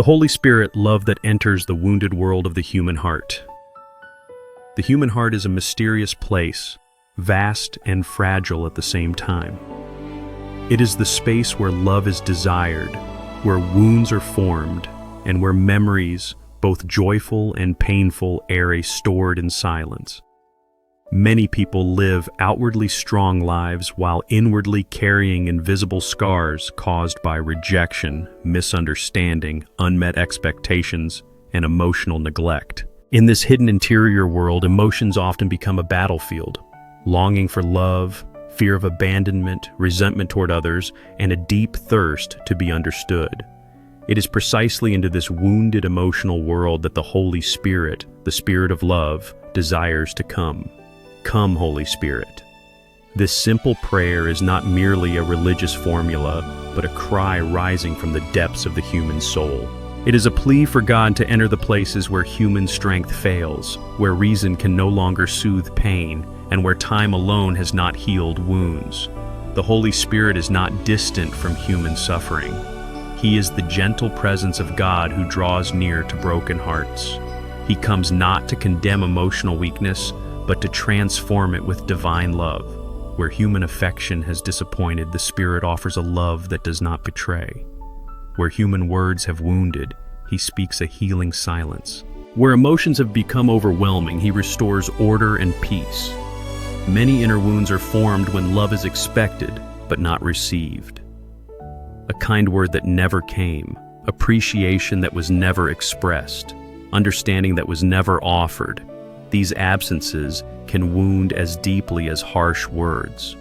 The Holy Spirit, love that enters the wounded world of the human heart. The human heart is a mysterious place, vast and fragile at the same time. It is the space where love is desired, where wounds are formed, and where memories, both joyful and painful, are stored in silence. Many people live outwardly strong lives while inwardly carrying invisible scars caused by rejection, misunderstanding, unmet expectations, and emotional neglect. In this hidden interior world, emotions often become a battlefield. Longing for love, fear of abandonment, resentment toward others, and a deep thirst to be understood. It is precisely into this wounded emotional world that the Holy Spirit, the Spirit of love, desires to come. Come, Holy Spirit. This simple prayer is not merely a religious formula, but a cry rising from the depths of the human soul. It is a plea for God to enter the places where human strength fails, where reason can no longer soothe pain, and where time alone has not healed wounds. The Holy Spirit is not distant from human suffering. He is the gentle presence of God who draws near to broken hearts. He comes not to condemn emotional weakness, but to transform it with divine love. Where human affection has disappointed, the Spirit offers a love that does not betray. Where human words have wounded, He speaks a healing silence. Where emotions have become overwhelming, He restores order and peace. Many inner wounds are formed when love is expected, but not received. A kind word that never came, appreciation that was never expressed, understanding that was never offered. These absences can wound as deeply as harsh words.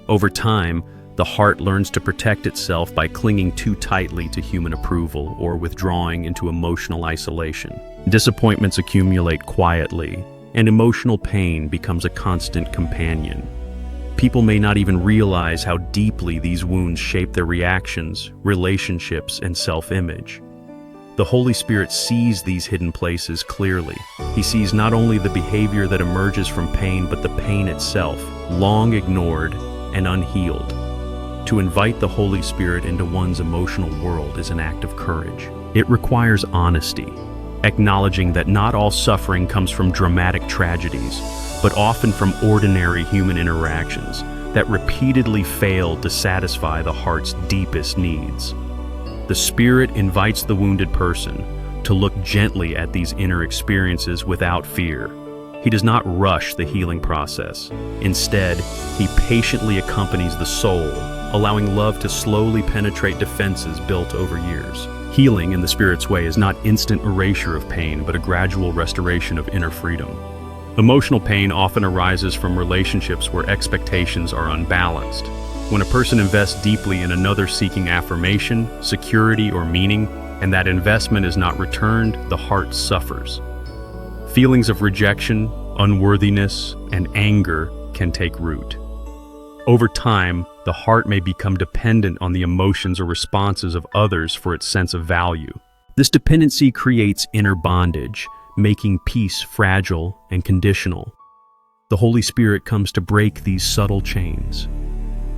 Over time, the heart learns to protect itself by clinging too tightly to human approval or withdrawing into emotional isolation. Disappointments accumulate quietly, and emotional pain becomes a constant companion. People may not even realize how deeply these wounds shape their reactions, relationships, and self-image. The Holy Spirit sees these hidden places clearly. He sees not only the behavior that emerges from pain, but the pain itself, long ignored and unhealed. To invite the Holy Spirit into one's emotional world is an act of courage. It requires honesty, acknowledging that not all suffering comes from dramatic tragedies, but often from ordinary human interactions that repeatedly fail to satisfy the heart's deepest needs. The Spirit invites the wounded person to look gently at these inner experiences without fear. He does not rush the healing process. Instead, He patiently accompanies the soul, allowing love to slowly penetrate defenses built over years. Healing in the Spirit's way is not instant erasure of pain, but a gradual restoration of inner freedom. Emotional pain often arises from relationships where expectations are unbalanced. When a person invests deeply in another seeking affirmation, security, or meaning, and that investment is not returned, the heart suffers. Feelings of rejection, unworthiness, and anger can take root. Over time, the heart may become dependent on the emotions or responses of others for its sense of value. This dependency creates inner bondage, making peace fragile and conditional. The Holy Spirit comes to break these subtle chains.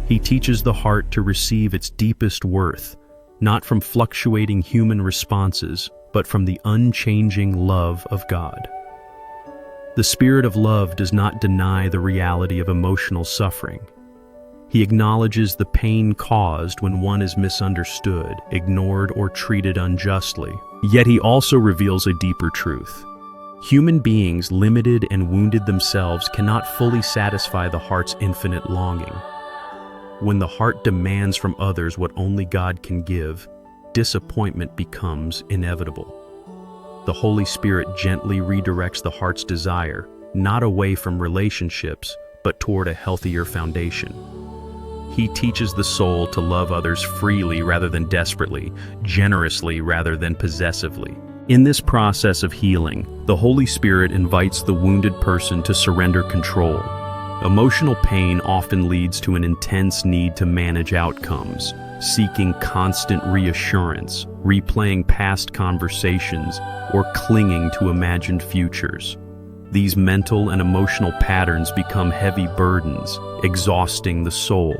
He teaches the heart to receive its deepest worth, not from fluctuating human responses, but from the unchanging love of God. The Spirit of love does not deny the reality of emotional suffering. He acknowledges the pain caused when one is misunderstood, ignored, or treated unjustly. Yet He also reveals a deeper truth. Human beings, limited and wounded themselves, cannot fully satisfy the heart's infinite longing. When the heart demands from others what only God can give, disappointment becomes inevitable. The Holy Spirit gently redirects the heart's desire, not away from relationships, but toward a healthier foundation. He teaches the soul to love others freely rather than desperately, generously rather than possessively. In this process of healing, the Holy Spirit invites the wounded person to surrender control. Emotional pain often leads to an intense need to manage outcomes, seeking constant reassurance, replaying past conversations, or clinging to imagined futures. These mental and emotional patterns become heavy burdens, exhausting the soul.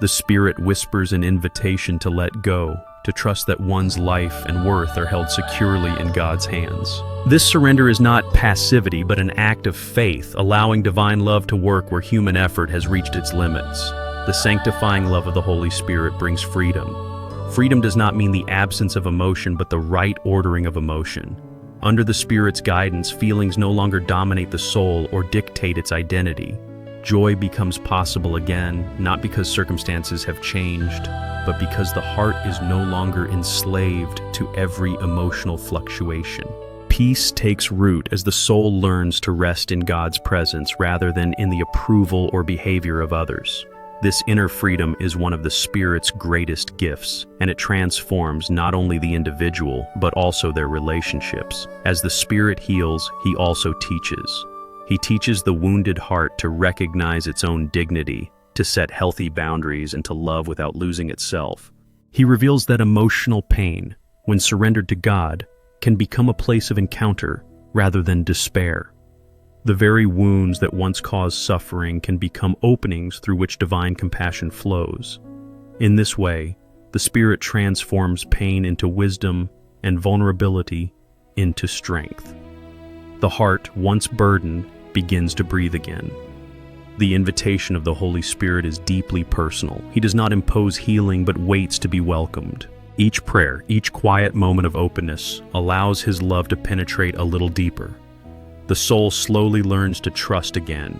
The Spirit whispers an invitation to let go, to trust that one's life and worth are held securely in God's hands. This surrender is not passivity, but an act of faith, allowing divine love to work where human effort has reached its limits. The sanctifying love of the Holy Spirit brings freedom. Freedom does not mean the absence of emotion, but the right ordering of emotion. Under the Spirit's guidance, feelings no longer dominate the soul or dictate its identity. Joy becomes possible again, not because circumstances have changed, but because the heart is no longer enslaved to every emotional fluctuation. Peace takes root as the soul learns to rest in God's presence rather than in the approval or behavior of others. This inner freedom is one of the Spirit's greatest gifts, and it transforms not only the individual, but also their relationships. As the Spirit heals, He also teaches. He teaches the wounded heart to recognize its own dignity, to set healthy boundaries, and to love without losing itself. He reveals that emotional pain, when surrendered to God, can become a place of encounter rather than despair. The very wounds that once caused suffering can become openings through which divine compassion flows. In this way, the Spirit transforms pain into wisdom and vulnerability into strength. The heart, once burdened, begins to breathe again. The invitation of the Holy Spirit is deeply personal. He does not impose healing, but waits to be welcomed. Each prayer, each quiet moment of openness, allows His love to penetrate a little deeper. The soul slowly learns to trust again,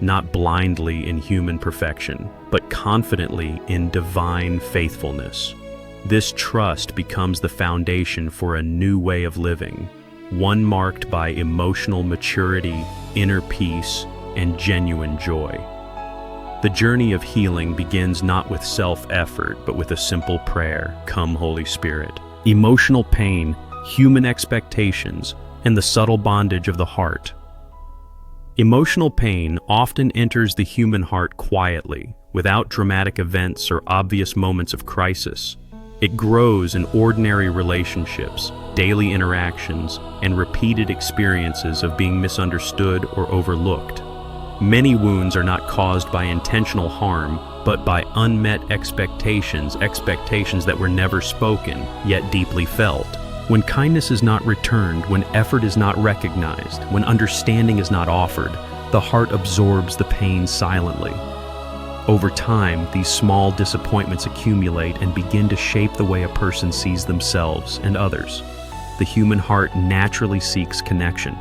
not blindly in human perfection, but confidently in divine faithfulness. This trust becomes the foundation for a new way of living, one marked by emotional maturity, inner peace, and genuine joy. The journey of healing begins not with self-effort, but with a simple prayer, "Come, Holy Spirit." Emotional pain, human expectations, and the subtle bondage of the heart. Emotional pain often enters the human heart quietly, without dramatic events or obvious moments of crisis. It grows in ordinary relationships, daily interactions, and repeated experiences of being misunderstood or overlooked. Many wounds are not caused by intentional harm, but by unmet expectations that were never spoken, yet deeply felt. When kindness is not returned, when effort is not recognized, when understanding is not offered, the heart absorbs the pain silently. Over time, these small disappointments accumulate and begin to shape the way a person sees themselves and others. The human heart naturally seeks connection.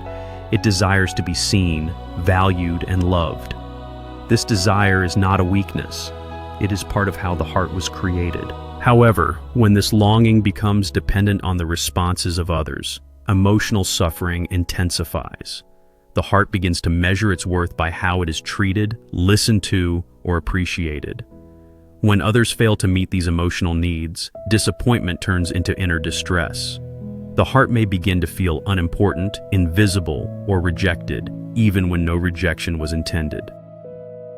It desires to be seen, valued, and loved. This desire is not a weakness. It is part of how the heart was created. However, when this longing becomes dependent on the responses of others, emotional suffering intensifies. The heart begins to measure its worth by how it is treated, listened to, or appreciated. When others fail to meet these emotional needs, disappointment turns into inner distress. The heart may begin to feel unimportant, invisible, or rejected, even when no rejection was intended.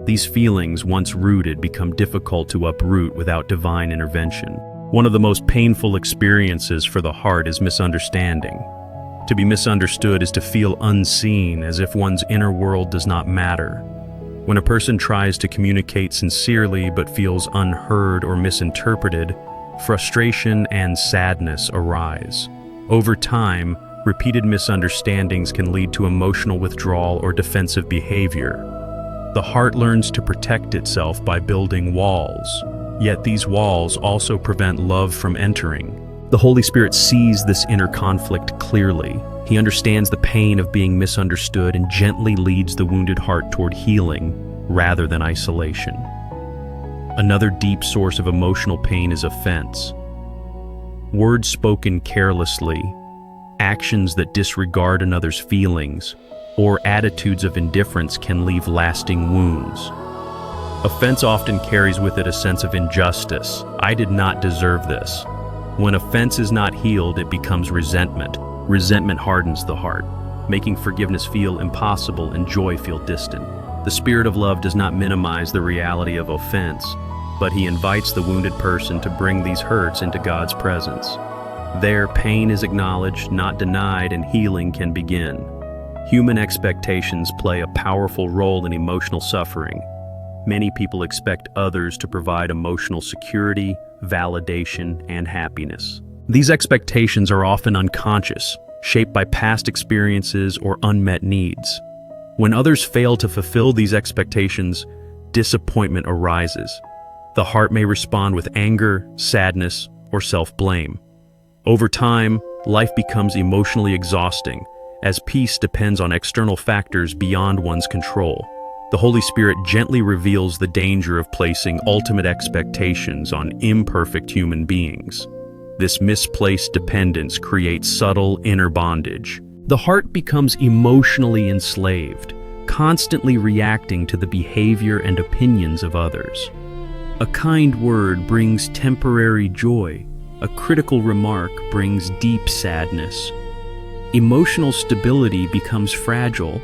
These feelings, once rooted, become difficult to uproot without divine intervention. One of the most painful experiences for the heart is misunderstanding. To be misunderstood is to feel unseen, as if one's inner world does not matter. When a person tries to communicate sincerely but feels unheard or misinterpreted, frustration and sadness arise. Over time, repeated misunderstandings can lead to emotional withdrawal or defensive behavior. The heart learns to protect itself by building walls, yet these walls also prevent love from entering. The Holy Spirit sees this inner conflict clearly. He understands the pain of being misunderstood and gently leads the wounded heart toward healing rather than isolation. Another deep source of emotional pain is offense. Words spoken carelessly, actions that disregard another's feelings, or attitudes of indifference can leave lasting wounds. Offense often carries with it a sense of injustice. I did not deserve this. When offense is not healed, it becomes resentment. Resentment hardens the heart, making forgiveness feel impossible and joy feel distant. The Spirit of love does not minimize the reality of offense, but He invites the wounded person to bring these hurts into God's presence. There, pain is acknowledged, not denied, and healing can begin. Human expectations play a powerful role in emotional suffering. Many people expect others to provide emotional security, validation, and happiness. These expectations are often unconscious, shaped by past experiences or unmet needs. When others fail to fulfill these expectations, disappointment arises. The heart may respond with anger, sadness, or self-blame. Over time, life becomes emotionally exhausting, as peace depends on external factors beyond one's control. The Holy Spirit gently reveals the danger of placing ultimate expectations on imperfect human beings. This misplaced dependence creates subtle inner bondage. The heart becomes emotionally enslaved, constantly reacting to the behavior and opinions of others. A kind word brings temporary joy. A critical remark brings deep sadness. Emotional stability becomes fragile,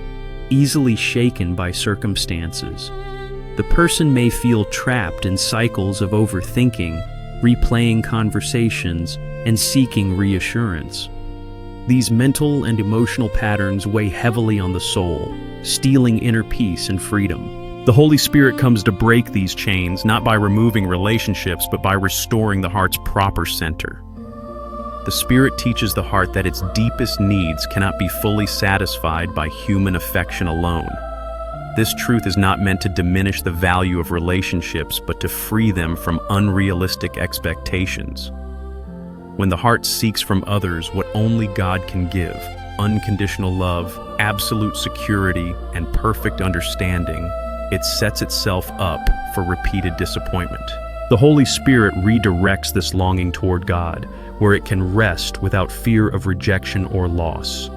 easily shaken by circumstances. The person may feel trapped in cycles of overthinking, replaying conversations, and seeking reassurance. These mental and emotional patterns weigh heavily on the soul, stealing inner peace and freedom. The Holy Spirit comes to break these chains, not by removing relationships, but by restoring the heart's proper center. The Spirit teaches the heart that its deepest needs cannot be fully satisfied by human affection alone. This truth is not meant to diminish the value of relationships, but to free them from unrealistic expectations. When the heart seeks from others what only God can give, unconditional love, absolute security, and perfect understanding, it sets itself up for repeated disappointment. The Holy Spirit redirects this longing toward God, where it can rest without fear of rejection or loss.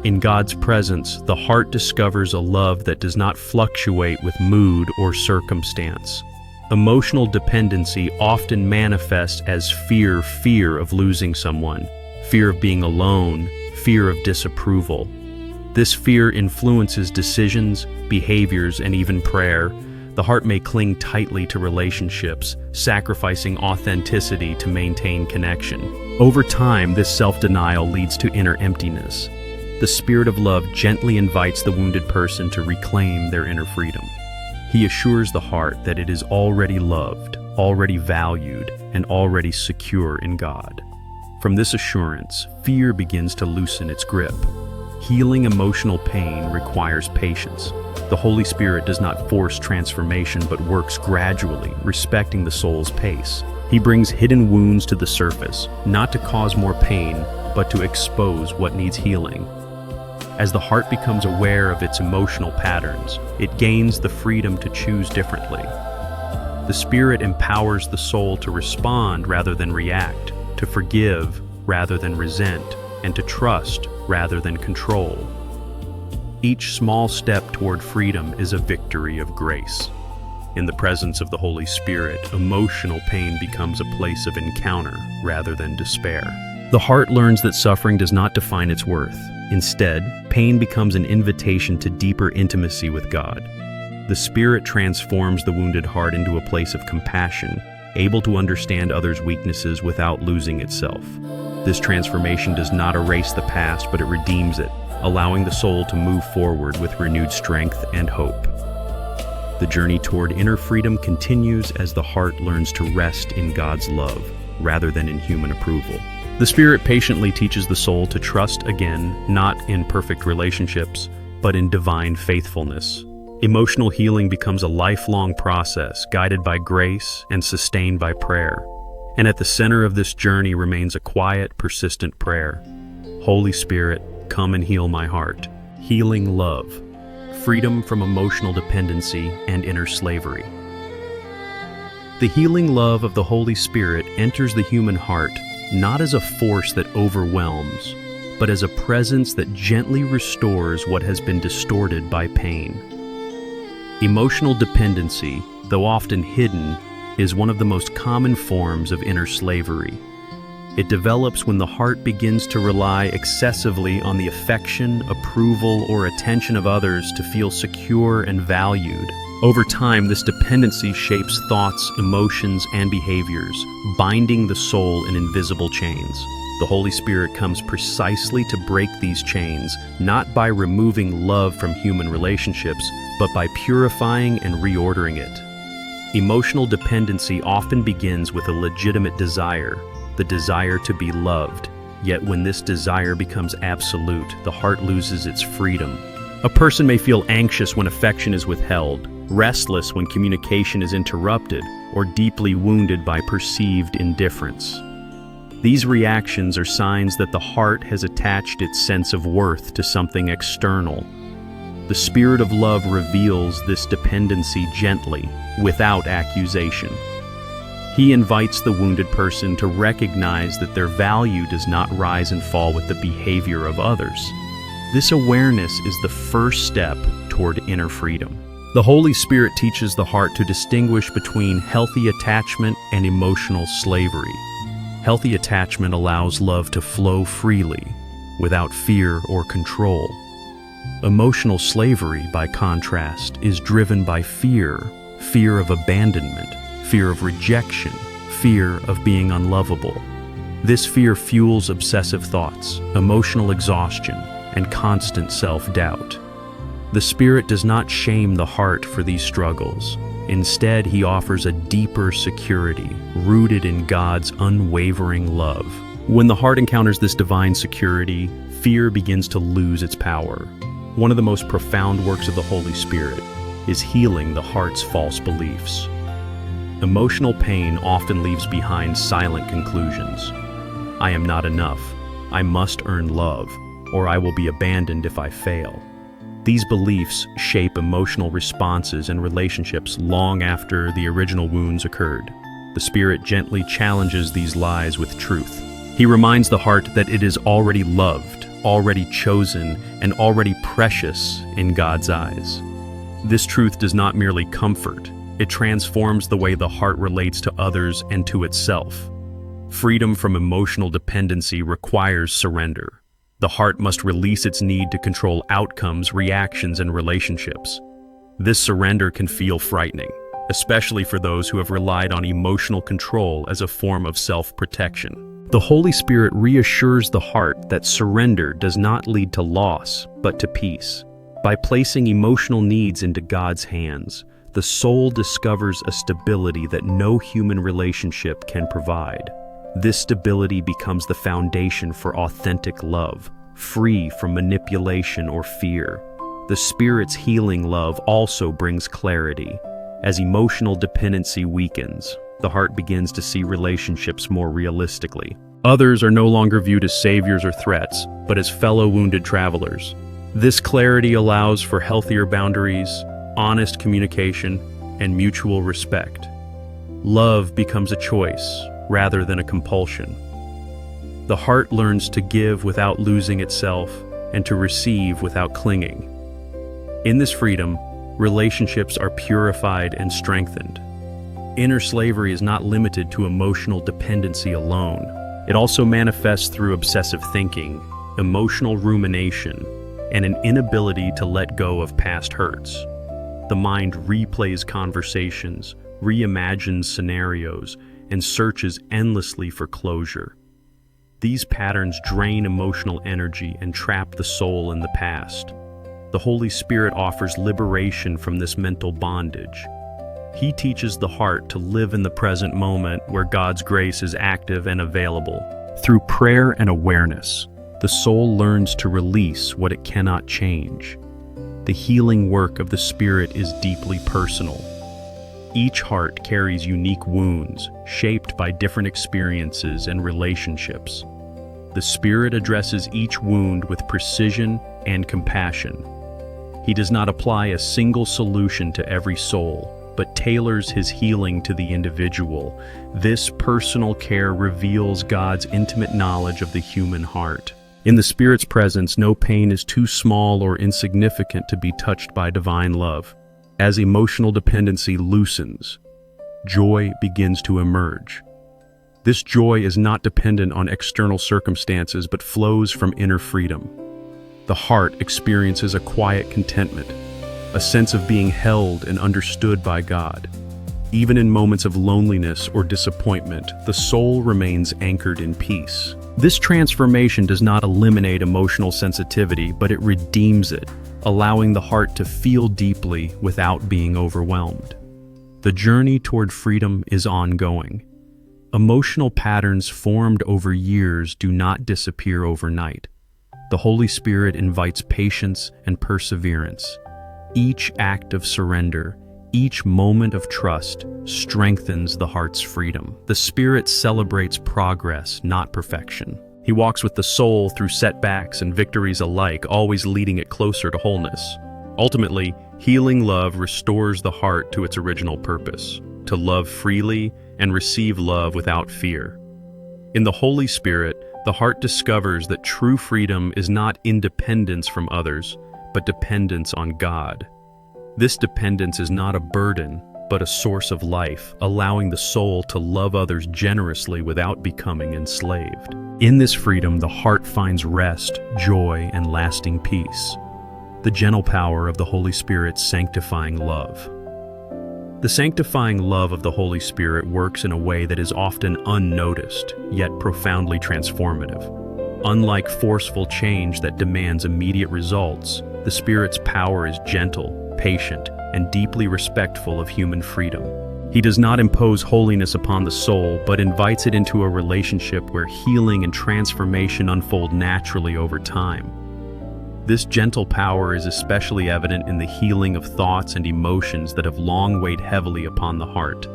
In God's presence, the heart discovers a love that does not fluctuate with mood or circumstance. Emotional dependency often manifests as fear of losing someone, fear of being alone, fear of disapproval. This fear influences decisions, behaviors, and even prayer. The heart may cling tightly to relationships, sacrificing authenticity to maintain connection. Over time, this self-denial leads to inner emptiness. The Spirit of love gently invites the wounded person to reclaim their inner freedom. He assures the heart that it is already loved, already valued, and already secure in God. From this assurance, fear begins to loosen its grip. Healing emotional pain requires patience. The Holy Spirit does not force transformation but works gradually, respecting the soul's pace. He brings hidden wounds to the surface, not to cause more pain, but to expose what needs healing. As the heart becomes aware of its emotional patterns, it gains the freedom to choose differently. The Spirit empowers the soul to respond rather than react, to forgive rather than resent, and to trust rather than control. Each small step toward freedom is a victory of grace. In the presence of the Holy Spirit, emotional pain becomes a place of encounter rather than despair. The heart learns that suffering does not define its worth. Instead, pain becomes an invitation to deeper intimacy with God. The Spirit transforms the wounded heart into a place of compassion, able to understand others' weaknesses without losing itself. This transformation does not erase the past, but it redeems it, allowing the soul to move forward with renewed strength and hope. The journey toward inner freedom continues as the heart learns to rest in God's love, rather than in human approval. The Spirit patiently teaches the soul to trust again, not in perfect relationships, but in divine faithfulness. Emotional healing becomes a lifelong process, guided by grace and sustained by prayer. And at the center of this journey remains a quiet, persistent prayer. Holy Spirit, come and heal my heart. Healing love, freedom from emotional dependency and inner slavery. The healing love of the Holy Spirit enters the human heart not as a force that overwhelms, but as a presence that gently restores what has been distorted by pain. Emotional dependency, though often hidden, is one of the most common forms of inner slavery. It develops when the heart begins to rely excessively on the affection, approval, or attention of others to feel secure and valued. Over time, this dependency shapes thoughts, emotions, and behaviors, binding the soul in invisible chains. The Holy Spirit comes precisely to break these chains, not by removing love from human relationships, but by purifying and reordering it. Emotional dependency often begins with a legitimate desire, the desire to be loved. Yet when this desire becomes absolute, the heart loses its freedom. A person may feel anxious when affection is withheld, restless when communication is interrupted, or deeply wounded by perceived indifference. These reactions are signs that the heart has attached its sense of worth to something external. The Spirit of love reveals this dependency gently, without accusation. He invites the wounded person to recognize that their value does not rise and fall with the behavior of others. This awareness is the first step toward inner freedom. The Holy Spirit teaches the heart to distinguish between healthy attachment and emotional slavery. Healthy attachment allows love to flow freely, without fear or control. Emotional slavery, by contrast, is driven by fear of abandonment, fear of rejection, fear of being unlovable. This fear fuels obsessive thoughts, emotional exhaustion, and constant self-doubt. The Spirit does not shame the heart for these struggles. Instead, He offers a deeper security, rooted in God's unwavering love. When the heart encounters this divine security, fear begins to lose its power. One of the most profound works of the Holy Spirit is healing the heart's false beliefs. Emotional pain often leaves behind silent conclusions. I am not enough. I must earn love, or I will be abandoned if I fail. These beliefs shape emotional responses and relationships long after the original wounds occurred. The Spirit gently challenges these lies with truth. He reminds the heart that it is already loved, already chosen, and already precious in God's eyes. This truth does not merely comfort, it transforms the way the heart relates to others and to itself. Freedom from emotional dependency requires surrender. The heart must release its need to control outcomes, reactions, and relationships. This surrender can feel frightening, especially for those who have relied on emotional control as a form of self-protection. The Holy Spirit reassures the heart that surrender does not lead to loss, but to peace. By placing emotional needs into God's hands, the soul discovers a stability that no human relationship can provide. This stability becomes the foundation for authentic love, free from manipulation or fear. The Spirit's healing love also brings clarity. As emotional dependency weakens, the heart begins to see relationships more realistically. Others are no longer viewed as saviors or threats, but as fellow wounded travelers. This clarity allows for healthier boundaries, honest communication, and mutual respect. Love becomes a choice rather than a compulsion. The heart learns to give without losing itself and to receive without clinging. In this freedom, relationships are purified and strengthened. Inner slavery is not limited to emotional dependency alone. It also manifests through obsessive thinking, emotional rumination, and an inability to let go of past hurts. The mind replays conversations, reimagines scenarios, and searches endlessly for closure. These patterns drain emotional energy and trap the soul in the past. The Holy Spirit offers liberation from this mental bondage. He teaches the heart to live in the present moment where God's grace is active and available. Through prayer and awareness, the soul learns to release what it cannot change. The healing work of the Spirit is deeply personal. Each heart carries unique wounds, shaped by different experiences and relationships. The Spirit addresses each wound with precision and compassion. He does not apply a single solution to every soul, but tailors His healing to the individual. This personal care reveals God's intimate knowledge of the human heart. In the Spirit's presence, no pain is too small or insignificant to be touched by divine love. As emotional dependency loosens, joy begins to emerge. This joy is not dependent on external circumstances, but flows from inner freedom. The heart experiences a quiet contentment, a sense of being held and understood by God. Even in moments of loneliness or disappointment, the soul remains anchored in peace. This transformation does not eliminate emotional sensitivity, but it redeems it, allowing the heart to feel deeply without being overwhelmed. The journey toward freedom is ongoing. Emotional patterns formed over years do not disappear overnight. The Holy Spirit invites patience and perseverance. Each act of surrender, each moment of trust, strengthens the heart's freedom. The Spirit celebrates progress, not perfection. He walks with the soul through setbacks and victories alike, always leading it closer to wholeness. Ultimately, healing love restores the heart to its original purpose, to love freely and receive love without fear. In the Holy Spirit, the heart discovers that true freedom is not independence from others, but dependence on God. This dependence is not a burden, but a source of life, allowing the soul to love others generously without becoming enslaved. In this freedom, the heart finds rest, joy, and lasting peace. The gentle power of the Holy Spirit's sanctifying love. The sanctifying love of the Holy Spirit works in a way that is often unnoticed, yet profoundly transformative. Unlike forceful change that demands immediate results, the Spirit's power is gentle, patient, and deeply respectful of human freedom. He does not impose holiness upon the soul, but invites it into a relationship where healing and transformation unfold naturally over time. This gentle power is especially evident in the healing of thoughts and emotions that have long weighed heavily upon the heart.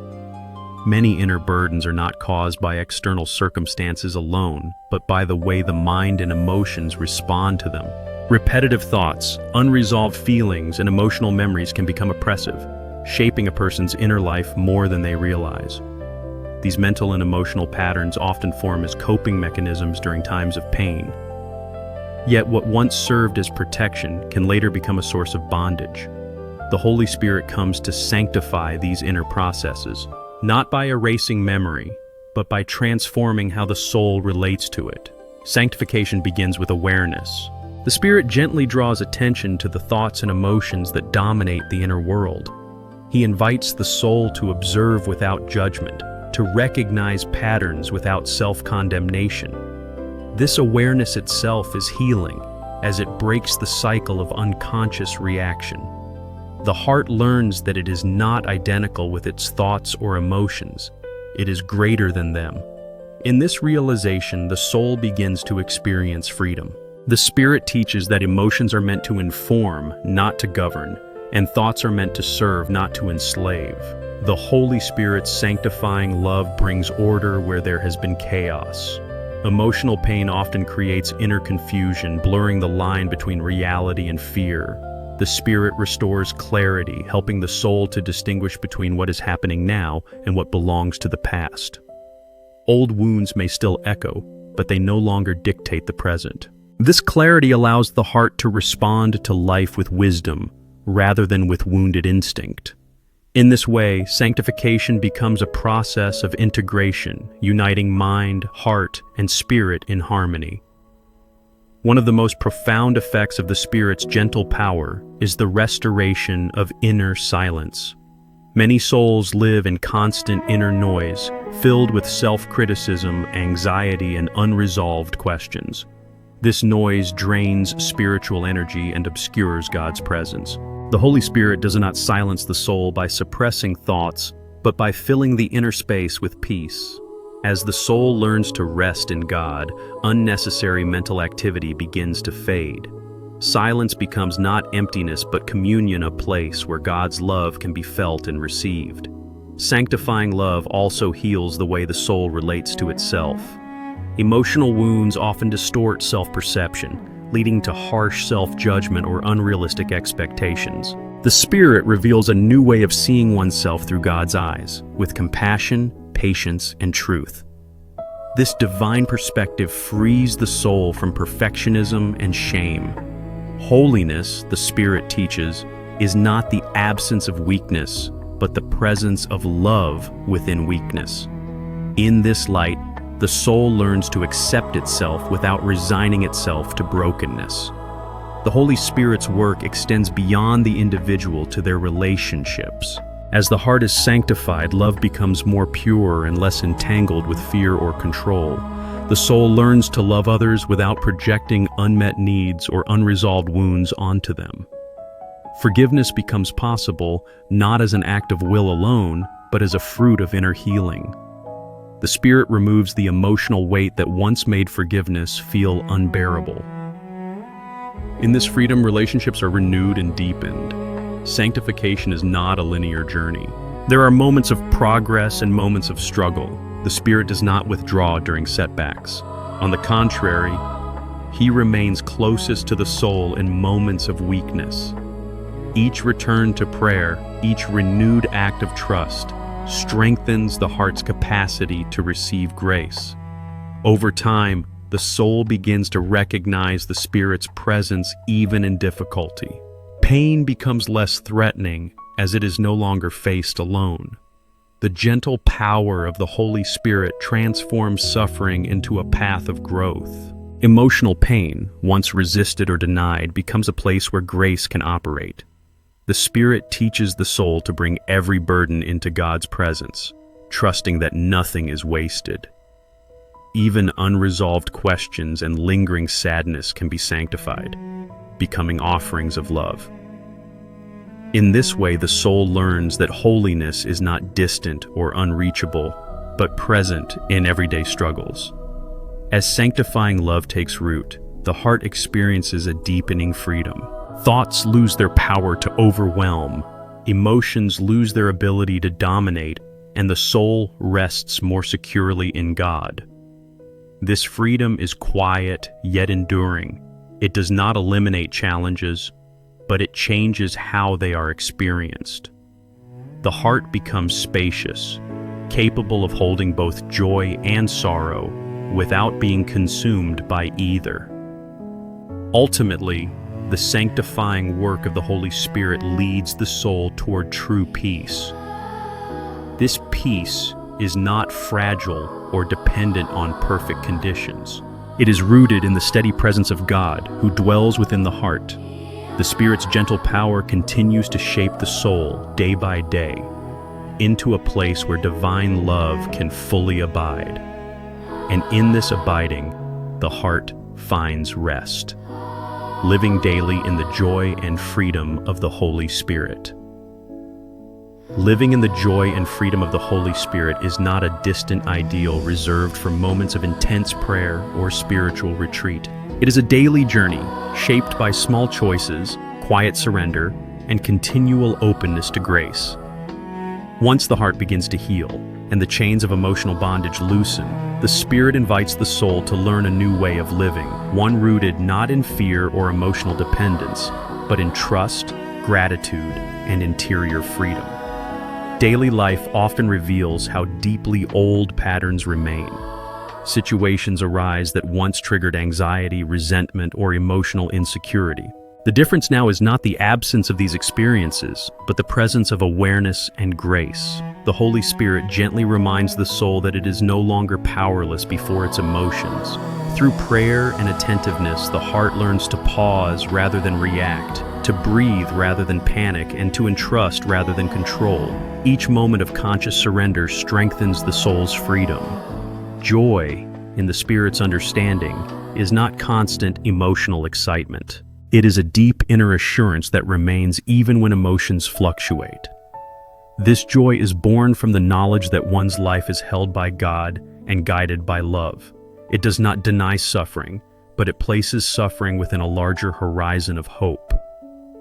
Many inner burdens are not caused by external circumstances alone, but by the way the mind and emotions respond to them. Repetitive thoughts, unresolved feelings, and emotional memories can become oppressive, shaping a person's inner life more than they realize. These mental and emotional patterns often form as coping mechanisms during times of pain. Yet what once served as protection can later become a source of bondage. The Holy Spirit comes to sanctify these inner processes, not by erasing memory, but by transforming how the soul relates to it. Sanctification begins with awareness. The Spirit gently draws attention to the thoughts and emotions that dominate the inner world. He invites the soul to observe without judgment, to recognize patterns without self-condemnation. This awareness itself is healing, as it breaks the cycle of unconscious reaction. The heart learns that it is not identical with its thoughts or emotions. It is greater than them. In this realization, the soul begins to experience freedom. The Spirit teaches that emotions are meant to inform, not to govern, and thoughts are meant to serve, not to enslave. The Holy Spirit's sanctifying love brings order where there has been chaos. Emotional pain often creates inner confusion, blurring the line between reality and fear. The Spirit restores clarity, helping the soul to distinguish between what is happening now and what belongs to the past. Old wounds may still echo, but they no longer dictate the present. This clarity allows the heart to respond to life with wisdom, rather than with wounded instinct. In this way, sanctification becomes a process of integration, uniting mind, heart, and spirit in harmony. One of the most profound effects of the Spirit's gentle power is the restoration of inner silence. Many souls live in constant inner noise, filled with self-criticism, anxiety, and unresolved questions. This noise drains spiritual energy and obscures God's presence. The Holy Spirit does not silence the soul by suppressing thoughts, but by filling the inner space with peace. As the soul learns to rest in God, unnecessary mental activity begins to fade. Silence becomes not emptiness but communion, a place where God's love can be felt and received. Sanctifying love also heals the way the soul relates to itself. Emotional wounds often distort self-perception, leading to harsh self-judgment or unrealistic expectations. The Spirit reveals a new way of seeing oneself through God's eyes, with compassion, patience, and truth. This divine perspective frees the soul from perfectionism and shame. Holiness, the Spirit teaches, is not the absence of weakness, but the presence of love within weakness. In this light, the soul learns to accept itself without resigning itself to brokenness. The Holy Spirit's work extends beyond the individual to their relationships. As the heart is sanctified, love becomes more pure and less entangled with fear or control. The soul learns to love others without projecting unmet needs or unresolved wounds onto them. Forgiveness becomes possible not as an act of will alone, but as a fruit of inner healing. The Spirit removes the emotional weight that once made forgiveness feel unbearable. In this freedom, relationships are renewed and deepened. Sanctification is not a linear journey. There are moments of progress and moments of struggle. The Spirit does not withdraw during setbacks. On the contrary, He remains closest to the soul in moments of weakness. Each return to prayer, each renewed act of trust, strengthens the heart's capacity to receive grace. Over time, the soul begins to recognize the Spirit's presence even in difficulty. Pain becomes less threatening as it is no longer faced alone. The gentle power of the Holy Spirit transforms suffering into a path of growth. Emotional pain, once resisted or denied, becomes a place where grace can operate. The Spirit teaches the soul to bring every burden into God's presence, trusting that nothing is wasted. Even unresolved questions and lingering sadness can be sanctified, becoming offerings of love. In this way, the soul learns that holiness is not distant or unreachable, but present in everyday struggles. As sanctifying love takes root, the heart experiences a deepening freedom. Thoughts lose their power to overwhelm, emotions lose their ability to dominate, and the soul rests more securely in God. This freedom is quiet yet enduring. It does not eliminate challenges, but it changes how they are experienced. The heart becomes spacious, capable of holding both joy and sorrow without being consumed by either. Ultimately, the sanctifying work of the Holy Spirit leads the soul toward true peace. This peace is not fragile or dependent on perfect conditions. It is rooted in the steady presence of God, who dwells within the heart. The Spirit's gentle power continues to shape the soul day by day into a place where divine love can fully abide. And in this abiding, the heart finds rest, living daily in the joy and freedom of the Holy Spirit. Living in the joy and freedom of the Holy Spirit is not a distant ideal reserved for moments of intense prayer or spiritual retreat. It is a daily journey shaped by small choices, quiet surrender, and continual openness to grace. Once the heart begins to heal and the chains of emotional bondage loosen, the Spirit invites the soul to learn a new way of living, one rooted not in fear or emotional dependence, but in trust, gratitude, and interior freedom. Daily life often reveals how deeply old patterns remain. Situations arise that once triggered anxiety, resentment, or emotional insecurity. The difference now is not the absence of these experiences, but the presence of awareness and grace. The Holy Spirit gently reminds the soul that it is no longer powerless before its emotions. Through prayer and attentiveness, the heart learns to pause rather than react, to breathe rather than panic, and to entrust rather than control. Each moment of conscious surrender strengthens the soul's freedom. Joy, in the Spirit's understanding, is not constant emotional excitement. It is a deep inner assurance that remains even when emotions fluctuate. This joy is born from the knowledge that one's life is held by God and guided by love. It does not deny suffering, but it places suffering within a larger horizon of hope.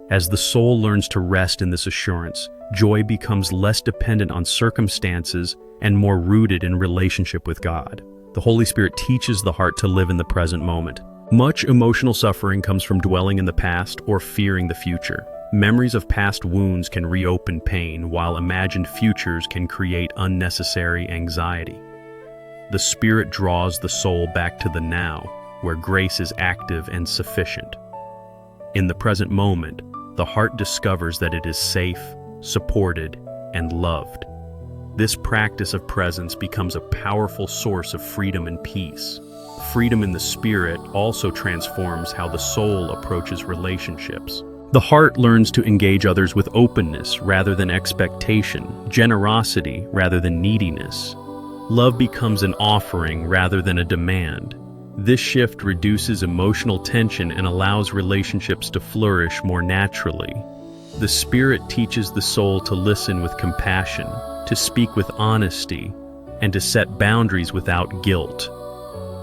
As the soul learns to rest in this assurance, joy becomes less dependent on circumstances and more rooted in relationship with God. The Holy Spirit teaches the heart to live in the present moment. Much emotional suffering comes from dwelling in the past or fearing the future. Memories of past wounds can reopen pain, while imagined futures can create unnecessary anxiety. The Spirit draws the soul back to the now, where grace is active and sufficient. In the present moment, the heart discovers that it is safe, supported, and loved. This practice of presence becomes a powerful source of freedom and peace. Freedom in the Spirit also transforms how the soul approaches relationships. The heart learns to engage others with openness rather than expectation, generosity rather than neediness. Love becomes an offering rather than a demand. This shift reduces emotional tension and allows relationships to flourish more naturally. The Spirit teaches the soul to listen with compassion, to speak with honesty, and to set boundaries without guilt.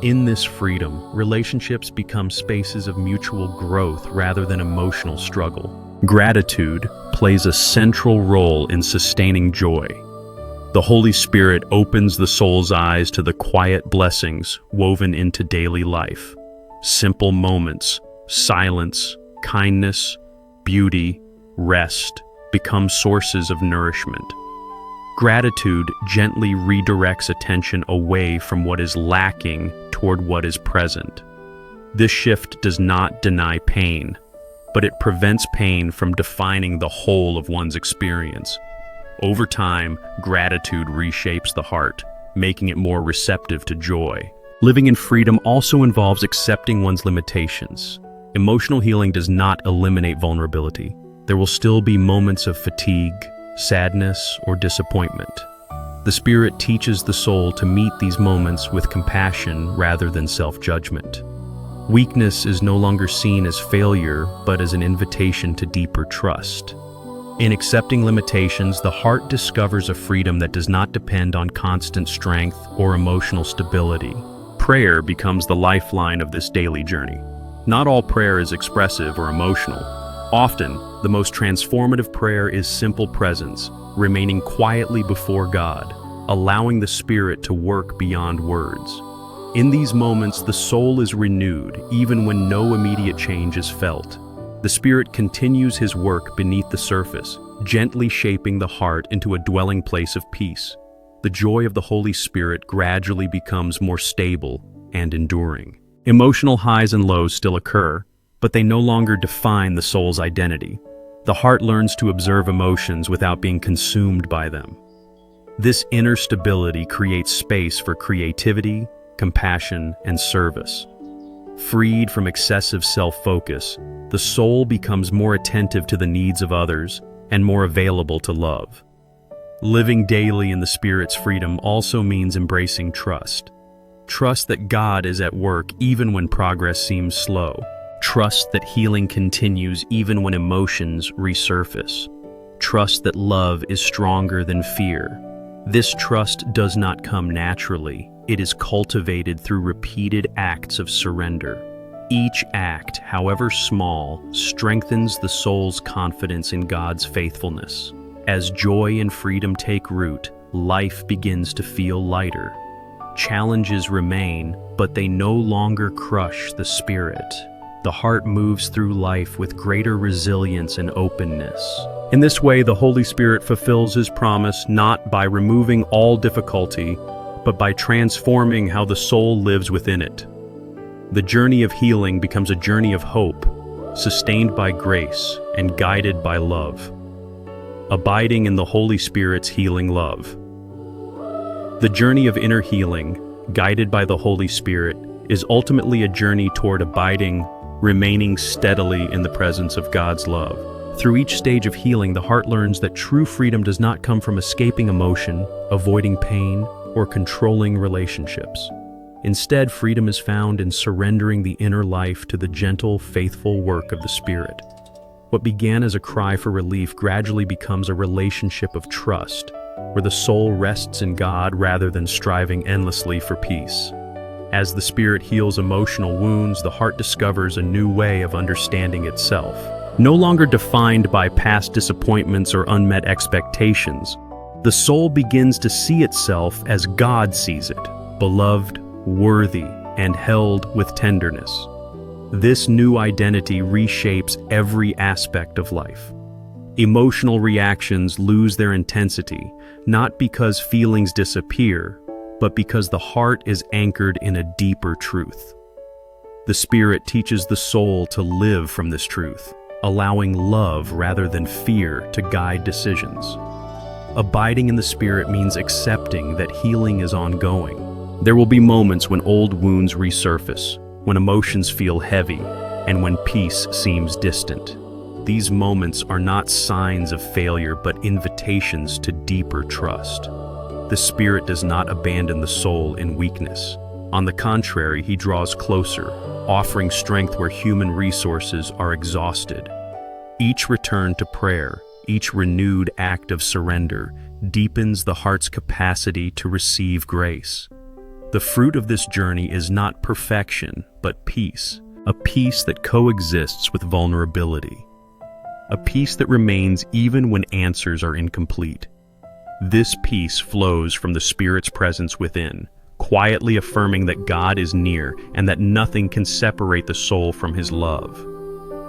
In this freedom, relationships become spaces of mutual growth rather than emotional struggle. Gratitude plays a central role in sustaining joy. The Holy Spirit opens the soul's eyes to the quiet blessings woven into daily life. Simple moments, silence, kindness, beauty, rest become sources of nourishment. Gratitude gently redirects attention away from what is lacking toward what is present. This shift does not deny pain, but it prevents pain from defining the whole of one's experience. Over time, gratitude reshapes the heart, making it more receptive to joy. Living in freedom also involves accepting one's limitations. Emotional healing does not eliminate vulnerability. There will still be moments of fatigue, sadness, or disappointment. The Spirit teaches the soul to meet these moments with compassion rather than self-judgment. Weakness is no longer seen as failure, but as an invitation to deeper trust. In accepting limitations, the heart discovers a freedom that does not depend on constant strength or emotional stability. Prayer becomes the lifeline of this daily journey. Not all prayer is expressive or emotional. Often, the most transformative prayer is simple presence, remaining quietly before God, allowing the Spirit to work beyond words. In these moments, the soul is renewed, even when no immediate change is felt. The Spirit continues His work beneath the surface, gently shaping the heart into a dwelling place of peace. The joy of the Holy Spirit gradually becomes more stable and enduring. Emotional highs and lows still occur, but they no longer define the soul's identity. The heart learns to observe emotions without being consumed by them. This inner stability creates space for creativity, compassion, and service. Freed from excessive self-focus, the soul becomes more attentive to the needs of others and more available to love. Living daily in the Spirit's freedom also means embracing trust. Trust that God is at work even when progress seems slow. Trust that healing continues even when emotions resurface. Trust that love is stronger than fear. This trust does not come naturally. It is cultivated through repeated acts of surrender. Each act, however small, strengthens the soul's confidence in God's faithfulness. As joy and freedom take root, life begins to feel lighter. Challenges remain, but they no longer crush the spirit. The heart moves through life with greater resilience and openness. In this way, the Holy Spirit fulfills His promise not by removing all difficulty, but by transforming how the soul lives within it. The journey of healing becomes a journey of hope, sustained by grace and guided by love. Abiding in the Holy Spirit's healing love. The journey of inner healing, guided by the Holy Spirit, is ultimately a journey toward abiding, remaining steadily in the presence of God's love. Through each stage of healing, the heart learns that true freedom does not come from escaping emotion, avoiding pain, or controlling relationships. Instead, freedom is found in surrendering the inner life to the gentle, faithful work of the Spirit. What began as a cry for relief gradually becomes a relationship of trust, where the soul rests in God rather than striving endlessly for peace. As the Spirit heals emotional wounds, the heart discovers a new way of understanding itself. No longer defined by past disappointments or unmet expectations, the soul begins to see itself as God sees it, beloved, worthy, and held with tenderness. This new identity reshapes every aspect of life. Emotional reactions lose their intensity, not because feelings disappear, but because the heart is anchored in a deeper truth. The Spirit teaches the soul to live from this truth, allowing love rather than fear to guide decisions. Abiding in the Spirit means accepting that healing is ongoing. There will be moments when old wounds resurface, when emotions feel heavy, and when peace seems distant. These moments are not signs of failure, but invitations to deeper trust. The Spirit does not abandon the soul in weakness. On the contrary, He draws closer, offering strength where human resources are exhausted. Each return to prayer, each renewed act of surrender, deepens the heart's capacity to receive grace. The fruit of this journey is not perfection, but peace, a peace that coexists with vulnerability, a peace that remains even when answers are incomplete. This peace flows from the Spirit's presence within, quietly affirming that God is near and that nothing can separate the soul from His love.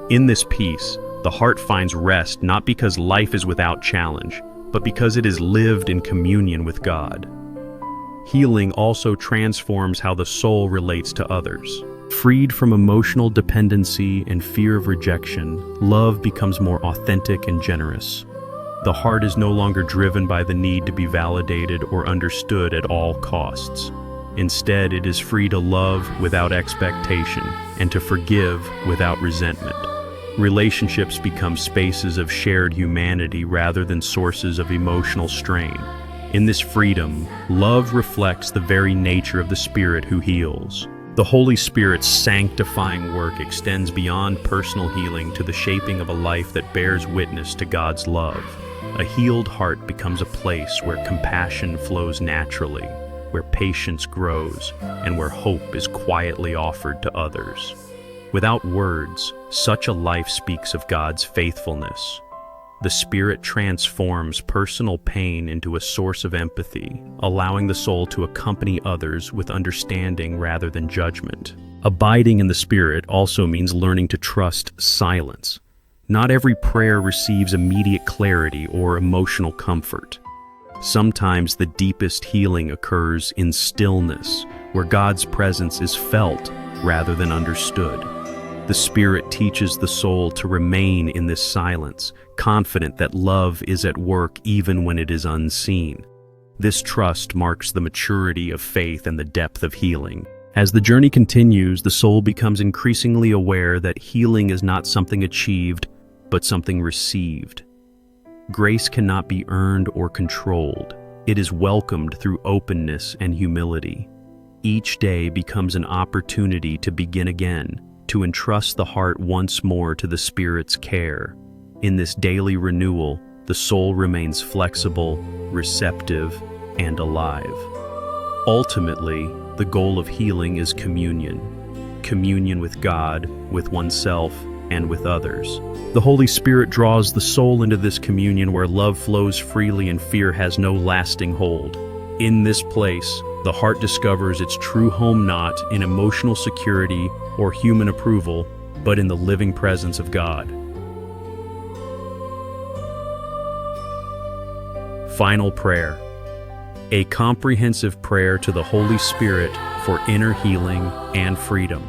In this peace, the heart finds rest not because life is without challenge, but because it is lived in communion with God. Healing also transforms how the soul relates to others. Freed from emotional dependency and fear of rejection, love becomes more authentic and generous. The heart is no longer driven by the need to be validated or understood at all costs. Instead, it is free to love without expectation and to forgive without resentment. Relationships become spaces of shared humanity rather than sources of emotional strain. In this freedom, love reflects the very nature of the Spirit who heals. The Holy Spirit's sanctifying work extends beyond personal healing to the shaping of a life that bears witness to God's love. A healed heart becomes a place where compassion flows naturally, where patience grows, and where hope is quietly offered to others. Without words, such a life speaks of God's faithfulness. The Spirit transforms personal pain into a source of empathy, allowing the soul to accompany others with understanding rather than judgment. Abiding in the Spirit also means learning to trust silence. Not every prayer receives immediate clarity or emotional comfort. Sometimes the deepest healing occurs in stillness, where God's presence is felt rather than understood. The Spirit teaches the soul to remain in this silence, confident that love is at work even when it is unseen. This trust marks the maturity of faith and the depth of healing. As the journey continues, the soul becomes increasingly aware that healing is not something achieved, but something received. Grace cannot be earned or controlled. It is welcomed through openness and humility. Each day becomes an opportunity to begin again, to entrust the heart once more to the Spirit's care. In this daily renewal, the soul remains flexible, receptive, and alive. Ultimately, the goal of healing is communion. Communion with God, with oneself, and with others. The Holy Spirit draws the soul into this communion where love flows freely and fear has no lasting hold. In this place, the heart discovers its true home not in emotional security or human approval, but in the living presence of God. Final prayer. A comprehensive prayer to the Holy Spirit for inner healing and freedom.